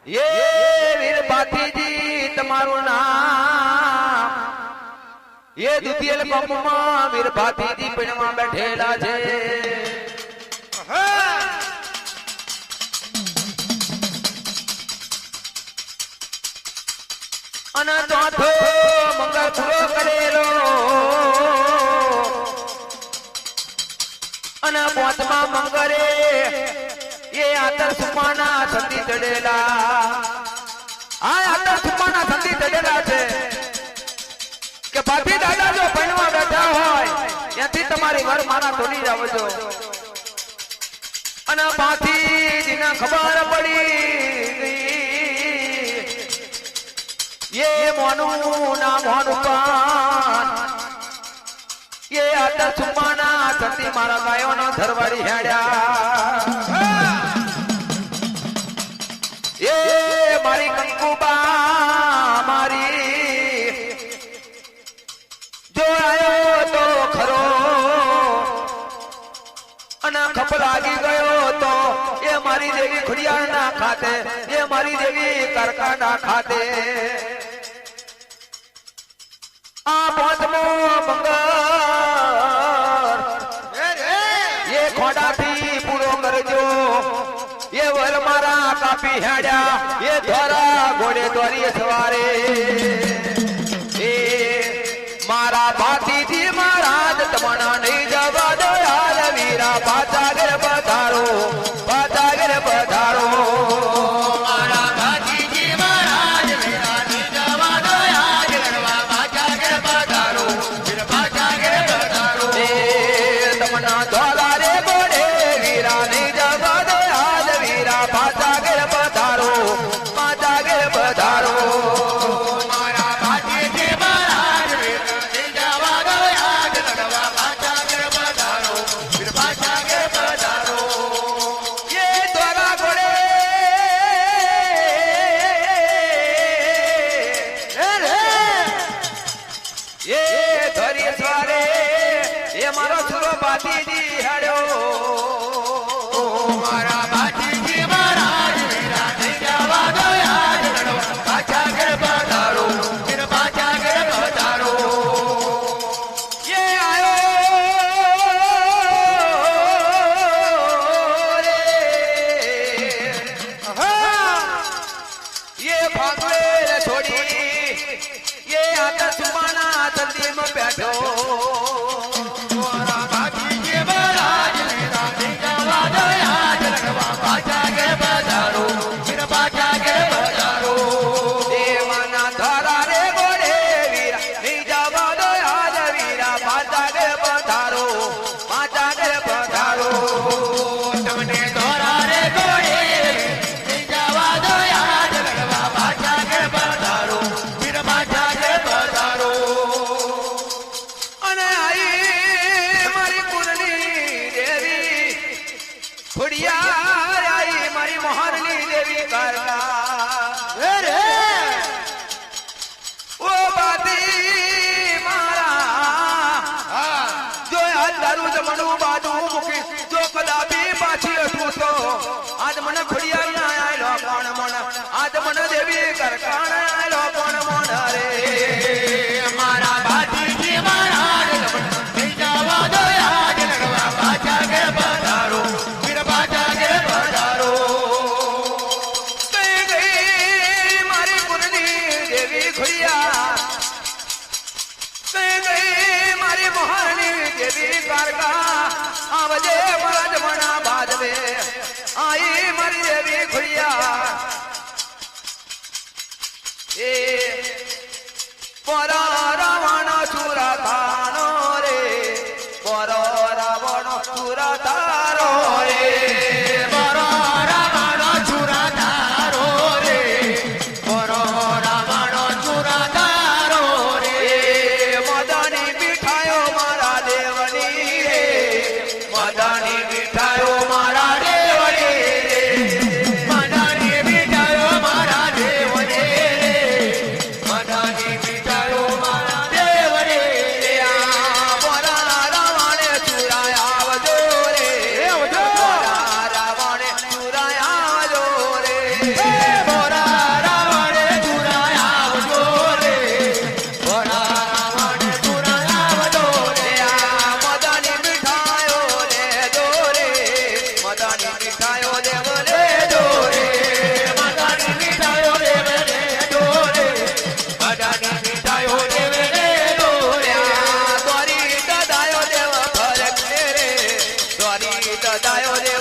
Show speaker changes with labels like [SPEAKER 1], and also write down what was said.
[SPEAKER 1] ये वीर भातीजी तमारू नाम ये दुतियल बम्मा वीर भातीजी पिणमा बैठेला छे अन चौथो मंगल पूरो करेलो अन पांचमा मंगरे ये आतर सुपाना संधि चढ़ेला आ आतर सुपाना संधि चढ़ेला छे के भाती दादा जो बनवा बैठा होय याથી તમારી ઘર મારા તોડી જાવજો અને ભાતી દીના ખબર પડી ગઈ ये मोनू ना मोनू पान ये आतर सुपाना संधि मारा गायो ना धरवाड़ी हेड्या ये मारी कंकुबा मारी जो आयो तो खरो अना खप लागी गयो तो ये मारी देवी खुड़िया ना खाते ये मारी देवी करका ना खाते आ पांचमो मंगल ये खोड़ा थी पूरो करजो ये वर मारा कापी हेड्या ये द्वारा घोड़े द्वारी सवारे ए मारा भाती जी महाराज तमना नहीं जवा दो यार वीरा पाचा गिर पधारो मारा भाती जी महाराज वीरा नहीं जवा दो यार गरवा पाचा गिर पधारो गिर पाचा गिर पधारो ए तमना द्वारा रे घोड़े वीरा नहीं जवा दो यार वीरा पाचा गिर पधारो मारा भाती जी महाराज वीरा नहीं जवा दो यार गरवा पाचा गिर पधारो गिर पाचा गिर पधारो ये द्वारा घोड़े ये धरी सवारे ये मारो छुरो बाती जी हड़ो मारा बाती जी महाराज वीरा नहीं जवा दो यार गरवा पाचा गिर पधारो गिर पाचा गिर पधारो ये आयो रे ये भागवे छोड़ी ये आकर सुमाना जल्दी में बैठो मारा भाती जी महाराज वीरा नहीं जवा दो यार गरवा पाचा गिर पधारो गिर पाचा गिर पधारो देवाना धारा रे घोड़े वीरा नहीं जवा दो यार वीरा पाचा गिर पधारो तमने धारा रे घोड़े नहीं जवा दो यार गरवा पाचा गिर पधारो गिर पाचा गिर पधारो अने आई मारी कुरनी देवी खुड़िया आई मारी मोहरनी देवी करला ओ बाती मारा जो आज दारू जमणू बाजू मुकी जो कदापि पाछी अटू तो आज मन खुड़िया आयलो कोण मन आज मन देवी करकाण आयलो कोण मन रे मारा भाती जी महाराज नहीं जावा दो यार गरवा पाचा गिर पधारो गिर पाचा गिर पधारो गई मारी कुरनी देवी खुड़िया गई मारी मोहनी देवी कारका आवजे मरद मना बाजवे आई मारी देवी खुड़िया ए परा रावण चूरा थानो रे परा रावण चूरा तारो रे परा रावण चूरा तारो रे परा रावण चूरा तारो रे मदानी बिठायो मारा देवनी रे मदानी बिठायो मारा देवनी रे मदानी बिठायो मारा देवनी रे मदानी बिठायो मारा देवनी रे आ परा रावण चूरा आवजो रे आवजो ગદાયો રે